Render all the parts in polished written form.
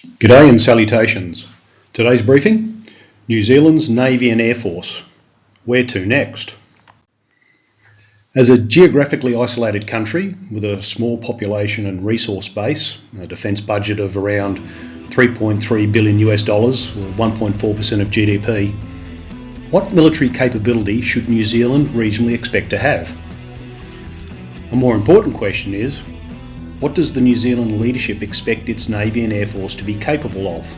G'day and salutations. Today's briefing, New Zealand's Navy and Air Force. Where to next? As a geographically isolated country with a small population and resource base, a defence budget of around $3.3 billion or 1.4% of GDP, what military capability should New Zealand regionally expect to have? A more important question is, what does the New Zealand leadership expect its Navy and Air Force to be capable of?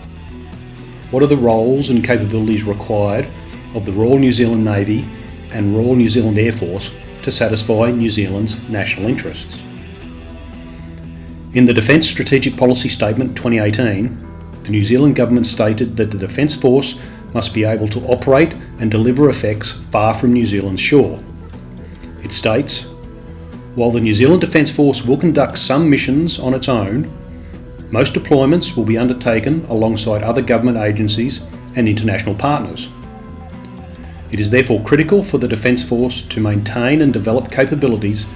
What are the roles and capabilities required of the Royal New Zealand Navy and Royal New Zealand Air Force to satisfy New Zealand's national interests? In the Defence Strategic Policy Statement 2018, the New Zealand Government stated that the Defence Force must be able to operate and deliver effects far from New Zealand's shore. It states, while the New Zealand Defence Force will conduct some missions on its own, most deployments will be undertaken alongside other government agencies and international partners. It is therefore critical for the Defence Force to maintain and develop capabilities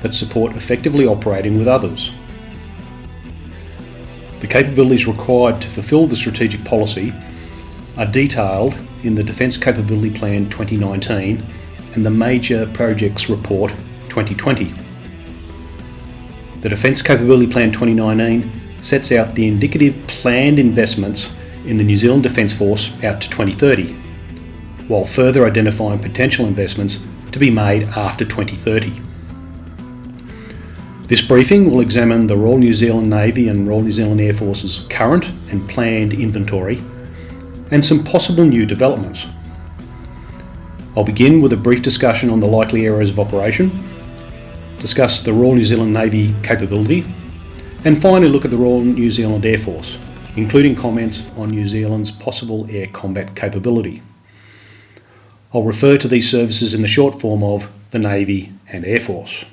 that support effectively operating with others. The capabilities required to fulfil the strategic policy are detailed in the Defence Capability Plan 2019 and the Major Projects Report 2020. The Defence Capability Plan 2019 sets out the indicative planned investments in the New Zealand Defence Force out to 2030, while further identifying potential investments to be made after 2030. This briefing will examine the Royal New Zealand Navy and Royal New Zealand Air Force's current and planned inventory and some possible new developments. I'll begin with a brief discussion on the likely areas of operation, discuss the Royal New Zealand Navy capability, and finally look at the Royal New Zealand Air Force, including comments on New Zealand's possible air combat capability. I'll refer to these services in the short form of the Navy and Air Force.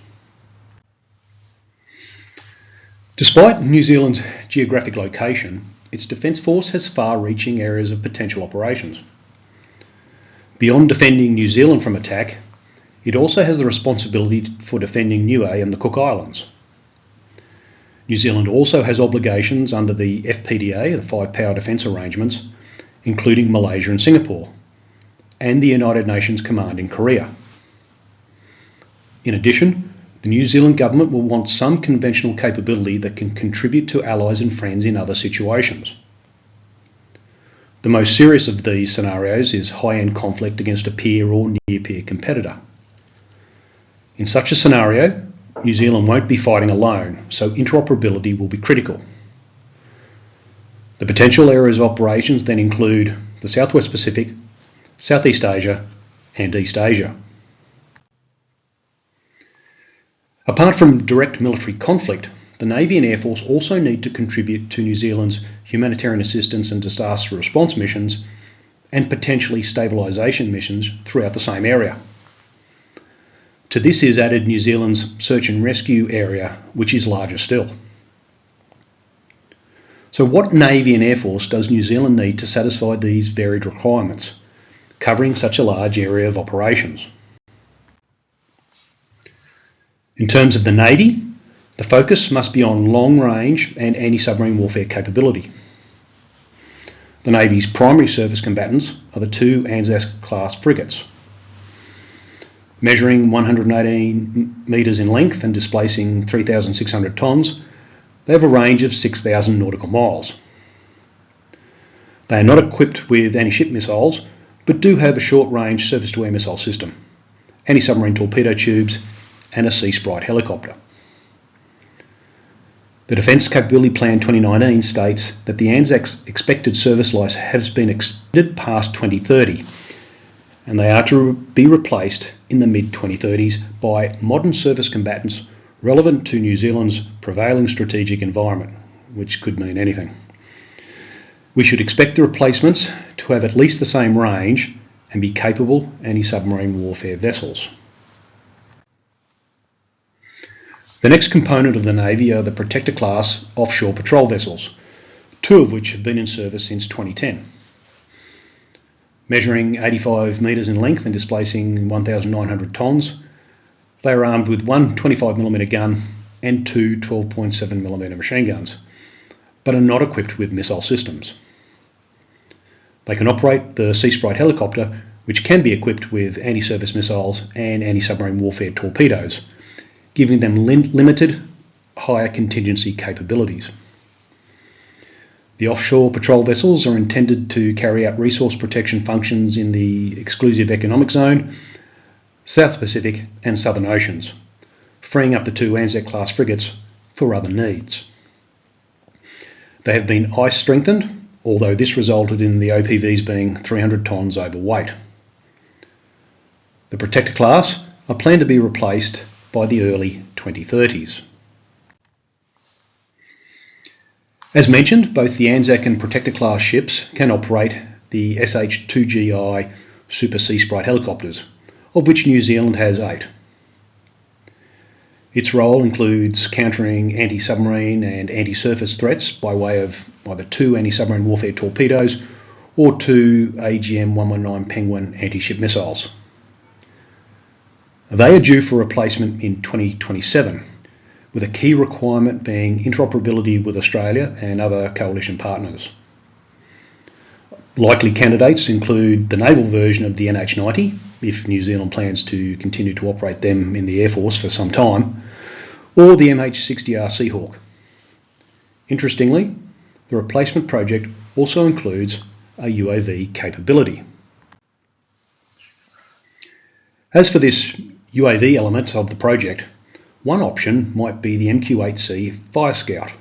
Despite New Zealand's geographic location, its Defence Force has far-reaching areas of potential operations. Beyond defending New Zealand from attack, it also has the responsibility for defending Niue and the Cook Islands. New Zealand also has obligations under the FPDA, the Five Power Defence Arrangements, including Malaysia and Singapore, and the United Nations Command in Korea. In addition, the New Zealand government will want some conventional capability that can contribute to allies and friends in other situations. The most serious of these scenarios is high-end conflict against a peer or near-peer competitor. In such a scenario, New Zealand won't be fighting alone, so interoperability will be critical. The potential areas of operations then include the Southwest Pacific, Southeast Asia, and East Asia. Apart from direct military conflict, the Navy and Air Force also need to contribute to New Zealand's humanitarian assistance and disaster response missions and potentially stabilisation missions throughout the same area. To this is added New Zealand's search and rescue area, which is larger still. So what Navy and Air Force does New Zealand need to satisfy these varied requirements, covering such a large area of operations? In terms of the Navy, the focus must be on long-range and anti-submarine warfare capability. The Navy's primary surface combatants are the two Anzac-class frigates. Measuring 118 metres in length and displacing 3,600 tonnes, they have a range of 6,000 nautical miles. They are not equipped with anti-ship missiles, but do have a short-range surface-to-air missile system, anti-submarine torpedo tubes, and a Sea Sprite helicopter. The Defence Capability Plan 2019 states that the Anzac's expected service life has been extended past 2030, and they are to be replaced in the mid-2030s by modern surface combatants relevant to New Zealand's prevailing strategic environment, which could mean anything. We should expect the replacements to have at least the same range and be capable anti-submarine warfare vessels. The next component of the Navy are the Protector-class offshore patrol vessels, two of which have been in service since 2010. Measuring 85 metres in length and displacing 1,900 tonnes, they are armed with one 25mm gun and two 12.7mm machine guns, but are not equipped with missile systems. They can operate the Sea Sprite helicopter, which can be equipped with anti-surface missiles and anti-submarine warfare torpedoes, giving them limited, higher contingency capabilities. The offshore patrol vessels are intended to carry out resource protection functions in the exclusive economic zone, South Pacific and Southern Oceans, freeing up the 2 Anzac-class frigates for other needs. They have been ice strengthened, although this resulted in the OPVs being 300 tonnes overweight. The Protector class are planned to be replaced by the early 2030s. As mentioned, both the Anzac and Protector class ships can operate the SH-2GI Super Sea Sprite helicopters, of which New Zealand has 8. Its role includes countering anti-submarine and anti-surface threats by way of either 2 anti-submarine warfare torpedoes or 2 AGM-119 Penguin anti-ship missiles. They are due for replacement in 2027, with a key requirement being interoperability with Australia and other coalition partners. Likely candidates include the naval version of the NH-90, if New Zealand plans to continue to operate them in the Air Force for some time, or the MH-60R Seahawk. Interestingly, the replacement project also includes a UAV capability. As for this UAV element of the project, one option might be the MQ-8C Fire Scout.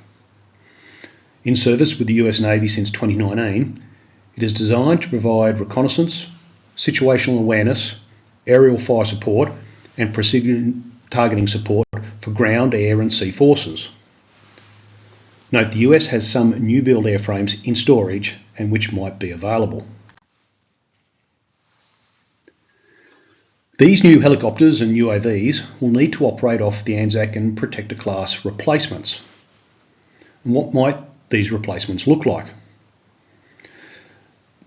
In service with the US Navy since 2019, it is designed to provide reconnaissance, situational awareness, aerial fire support and precision targeting support for ground, air and sea forces. Note the US has some new build airframes in storage and which might be available. These new helicopters and UAVs will need to operate off the Anzac and Protector class replacements. And what might these replacements look like?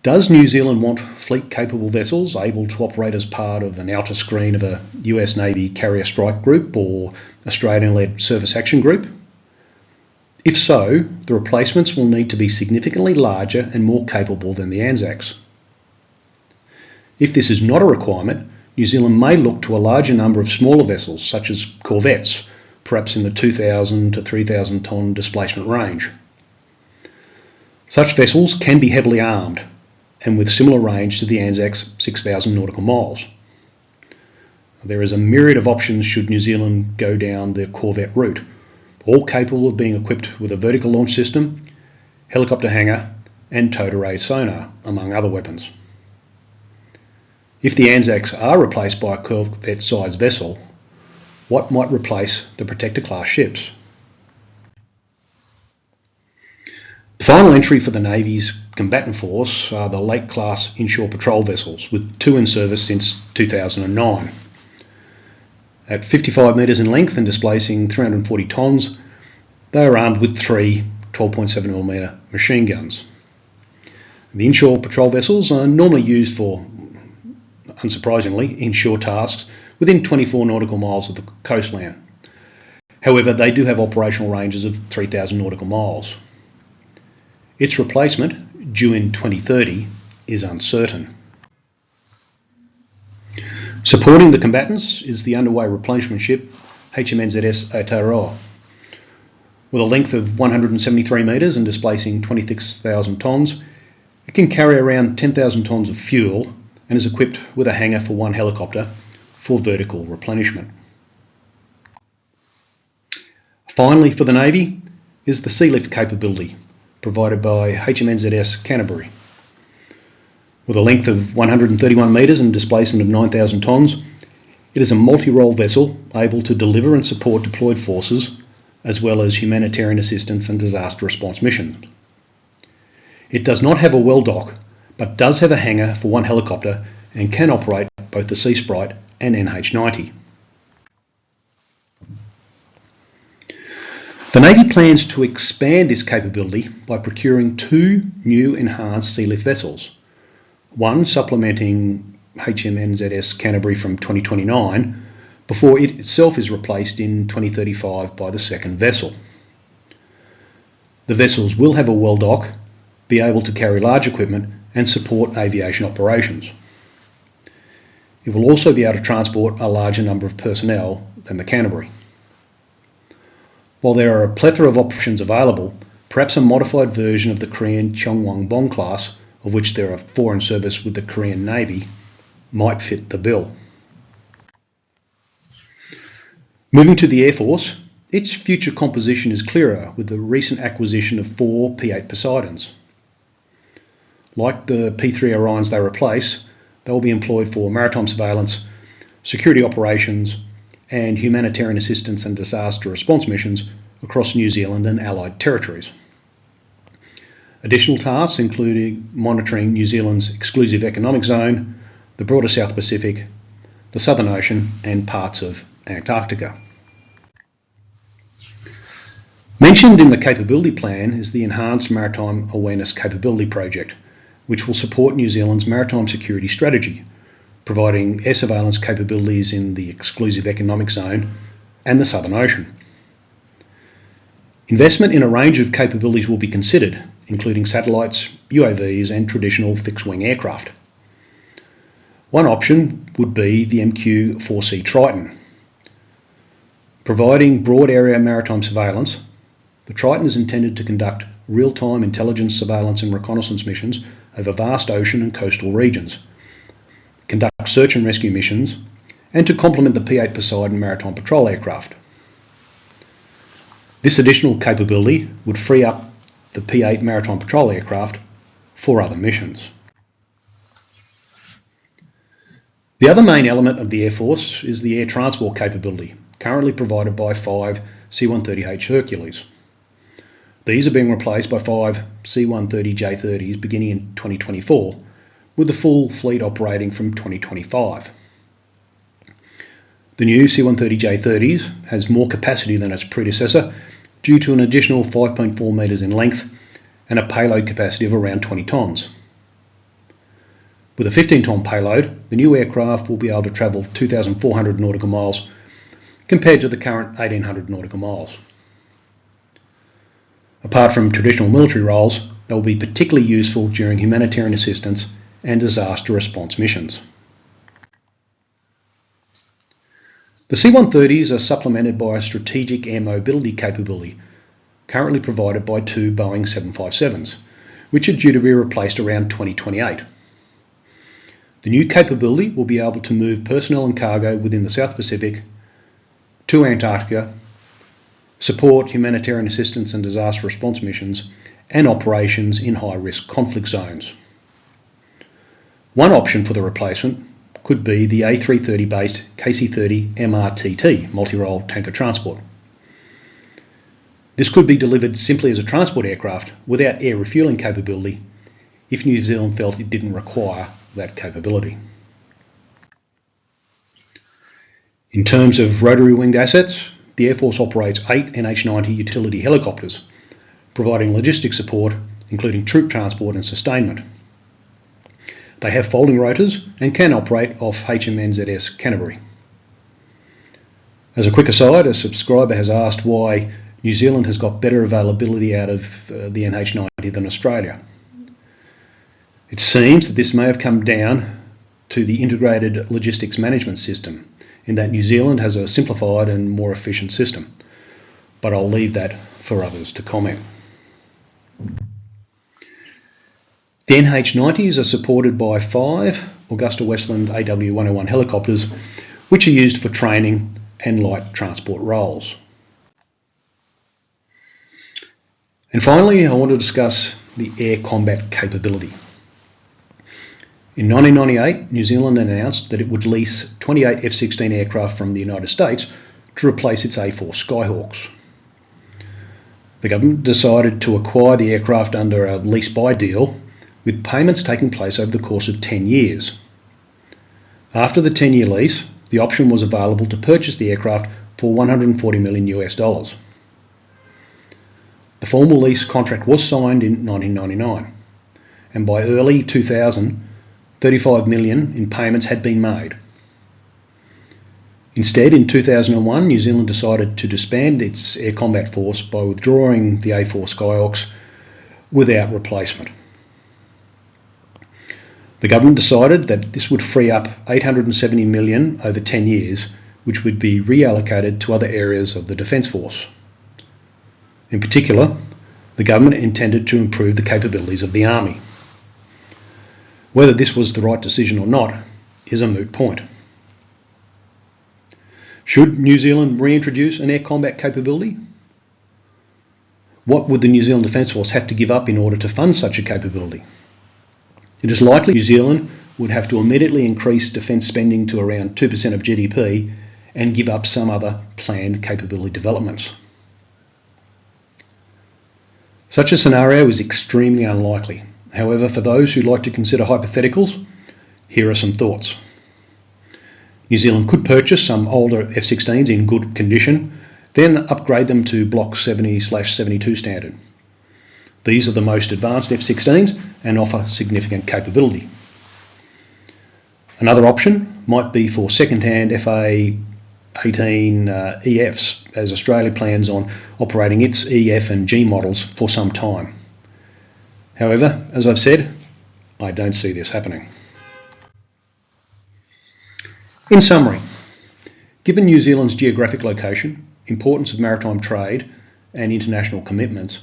Does New Zealand want fleet-capable vessels able to operate as part of an outer screen of a US Navy carrier strike group or Australian-led surface action group? If so, the replacements will need to be significantly larger and more capable than the Anzacs. If this is not a requirement, New Zealand may look to a larger number of smaller vessels, such as corvettes, perhaps in the 2,000 to 3,000 tonne displacement range. Such vessels can be heavily armed and with similar range to the Anzac's 6,000 nautical miles. There is a myriad of options should New Zealand go down the corvette route, all capable of being equipped with a vertical launch system, helicopter hangar and towed array sonar, among other weapons. If the Anzacs are replaced by a corvette-sized vessel, what might replace the Protector-class ships? The final entry for the Navy's combatant force are the Lake-class inshore patrol vessels, with 2 in service since 2009. At 55 metres in length and displacing 340 tonnes, they are armed with 3 12.7mm machine guns. The inshore patrol vessels are normally used for, unsurprisingly, inshore tasks within 24 nautical miles of the coastline. However, they do have operational ranges of 3,000 nautical miles. Its replacement, due in 2030, is uncertain. Supporting the combatants is the underway replenishment ship HMNZS Aotearoa. With a length of 173 metres and displacing 26,000 tonnes, it can carry around 10,000 tonnes of fuel and is equipped with a hangar for 1 helicopter for vertical replenishment. Finally, for the Navy is the sea lift capability provided by HMNZS Canterbury. With a length of 131 metres and displacement of 9,000 tonnes, it is a multi-role vessel able to deliver and support deployed forces as well as humanitarian assistance and disaster response missions. It does not have a well dock, but does have a hangar for 1 helicopter and can operate both the Sea Sprite and NH-90. The Navy plans to expand this capability by procuring 2 new enhanced sea lift vessels, one supplementing HMNZS Canterbury from 2029 before it itself is replaced in 2035 by the second vessel. The vessels will have a well dock, be able to carry large equipment and support aviation operations. It will also be able to transport a larger number of personnel than the Canterbury. While there are a plethora of options available, perhaps a modified version of the Korean Cheongwon-bong class, of which there are 4 in service with the Korean Navy, might fit the bill. Moving to the Air Force, its future composition is clearer with the recent acquisition of 4 P-8 Poseidons. Like the P-3 Orions they replace, they will be employed for maritime surveillance, security operations, and humanitarian assistance and disaster response missions across New Zealand and allied territories. Additional tasks include monitoring New Zealand's exclusive economic zone, the broader South Pacific, the Southern Ocean, and parts of Antarctica. Mentioned in the capability plan is the Enhanced Maritime Awareness Capability Project, which will support New Zealand's maritime security strategy, providing air surveillance capabilities in the exclusive economic zone and the Southern Ocean. Investment in a range of capabilities will be considered, including satellites, UAVs and traditional fixed-wing aircraft. One option would be the MQ-4C Triton. Providing broad area maritime surveillance, the Triton is intended to conduct real-time intelligence, surveillance and reconnaissance missions over vast ocean and coastal regions, conduct search and rescue missions, and to complement the P-8 Poseidon maritime patrol aircraft. This additional capability would free up the P-8 maritime patrol aircraft for other missions. The other main element of the Air Force is the air transport capability, currently provided by 5 C-130H Hercules. These are being replaced by 5 C-130J-30s beginning in 2024, with the full fleet operating from 2025. The new C-130J-30s has more capacity than its predecessor due to an additional 5.4 metres in length and a payload capacity of around 20 tonnes. With a 15-tonne payload, the new aircraft will be able to travel 2,400 nautical miles compared to the current 1,800 nautical miles. Apart from traditional military roles, they will be particularly useful during humanitarian assistance and disaster response missions. The C-130s are supplemented by a strategic air mobility capability currently provided by 2 Boeing 757s, which are due to be replaced around 2028. The new capability will be able to move personnel and cargo within the South Pacific to Antarctica, support humanitarian assistance and disaster response missions, and operations in high-risk conflict zones. One option for the replacement could be the A330-based KC-30 MRTT, multi-role tanker transport. This could be delivered simply as a transport aircraft without air refuelling capability if New Zealand felt it didn't require that capability. In terms of rotary winged assets, the Air Force operates 8 NH-90 utility helicopters, providing logistic support, including troop transport and sustainment. They have folding rotors and can operate off HMNZS Canterbury. As a quick aside, a subscriber has asked why New Zealand has got better availability out of the NH-90 than Australia. It seems that this may have come down to the integrated logistics management system, in that New Zealand has a simplified and more efficient system, but I'll leave that for others to comment. The NH-90s are supported by 5 Augusta-Westland AW101 helicopters, which are used for training and light transport roles. And finally, I want to discuss the air combat capability. In 1998, New Zealand announced that it would lease 28 F-16 aircraft from the United States to replace its A4 Skyhawks. The government decided to acquire the aircraft under a lease-buy deal, with payments taking place over the course of 10 years. After the 10-year lease, the option was available to purchase the aircraft for $140 million US. The formal lease contract was signed in 1999, and by early 2000, $35 million in payments had been made. Instead, in 2001, New Zealand decided to disband its air combat force by withdrawing the A4 Skyhawks without replacement. The government decided that this would free up $870 million over 10 years, which would be reallocated to other areas of the Defence Force. In particular, the government intended to improve the capabilities of the Army. Whether this was the right decision or not is a moot point. Should New Zealand reintroduce an air combat capability? What would the New Zealand Defence Force have to give up in order to fund such a capability? It is likely New Zealand would have to immediately increase defence spending to around 2% of GDP and give up some other planned capability developments. Such a scenario is extremely unlikely. However, for those who like to consider hypotheticals, here are some thoughts. New Zealand could purchase some older F-16s in good condition, then upgrade them to Block 70/72 standard. These are the most advanced F-16s and offer significant capability. Another option might be for second-hand FA-18 EFs, as Australia plans on operating its EF and G models for some time. However, as I've said, I don't see this happening. In summary, given New Zealand's geographic location, importance of maritime trade and international commitments,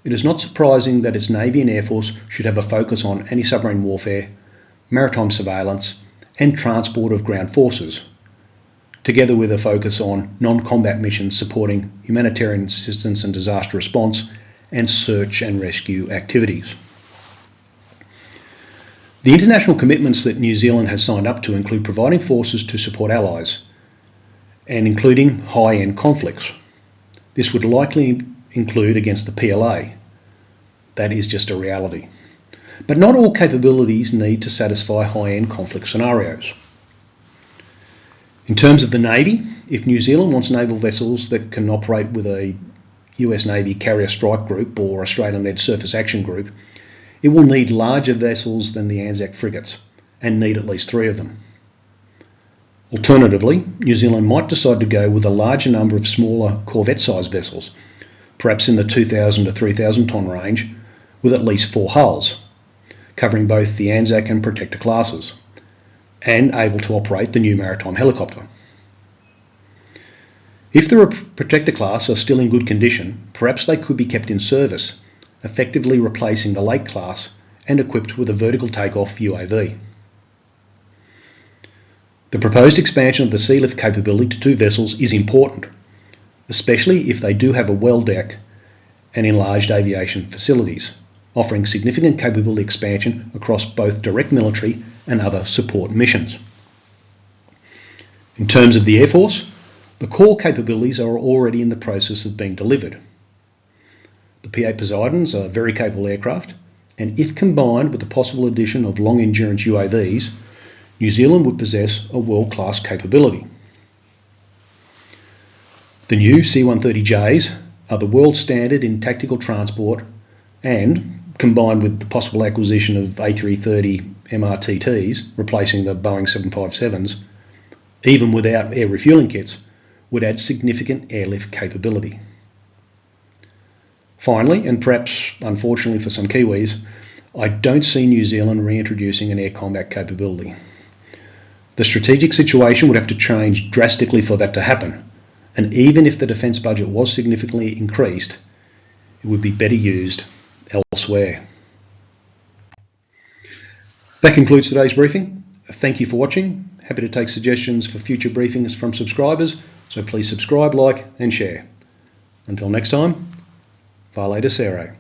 it is not surprising that its Navy and Air Force should have a focus on anti-submarine warfare, maritime surveillance and transport of ground forces, together with a focus on non-combat missions supporting humanitarian assistance and disaster response and search and rescue activities. The international commitments that New Zealand has signed up to include providing forces to support allies and including high-end conflicts. This would likely include against the PLA. That is just a reality. But not all capabilities need to satisfy high-end conflict scenarios. In terms of the Navy, if New Zealand wants naval vessels that can operate with a US Navy Carrier Strike Group or Australian-led Surface Action Group, it will need larger vessels than the Anzac frigates and need at least 3 of them. Alternatively, New Zealand might decide to go with a larger number of smaller corvette-sized vessels, perhaps in the 2,000 to 3,000 tonne range, with at least 4 hulls, covering both the Anzac and Protector classes, and able to operate the new maritime helicopter. If the Protector class are still in good condition, perhaps they could be kept in service, effectively replacing the Lake class and equipped with a vertical takeoff UAV. The proposed expansion of the sea lift capability to 2 vessels is important, especially if they do have a well deck and enlarged aviation facilities, offering significant capability expansion across both direct military and other support missions. In terms of the Air Force, the core capabilities are already in the process of being delivered. The P-8 Poseidons are very capable aircraft, and if combined with the possible addition of long-endurance UAVs, New Zealand would possess a world-class capability. The new C-130Js are the world standard in tactical transport and, combined with the possible acquisition of A330 MRTTs, replacing the Boeing 757s, even without air refuelling kits, would add significant airlift capability. Finally, and perhaps unfortunately for some Kiwis, I don't see New Zealand reintroducing an air combat capability. The strategic situation would have to change drastically for that to happen, and even if the defence budget was significantly increased, it would be better used elsewhere. That concludes today's briefing. Thank you for watching. Happy to take suggestions for future briefings from subscribers, so please subscribe, like and share. Until next time, Vale de Cero.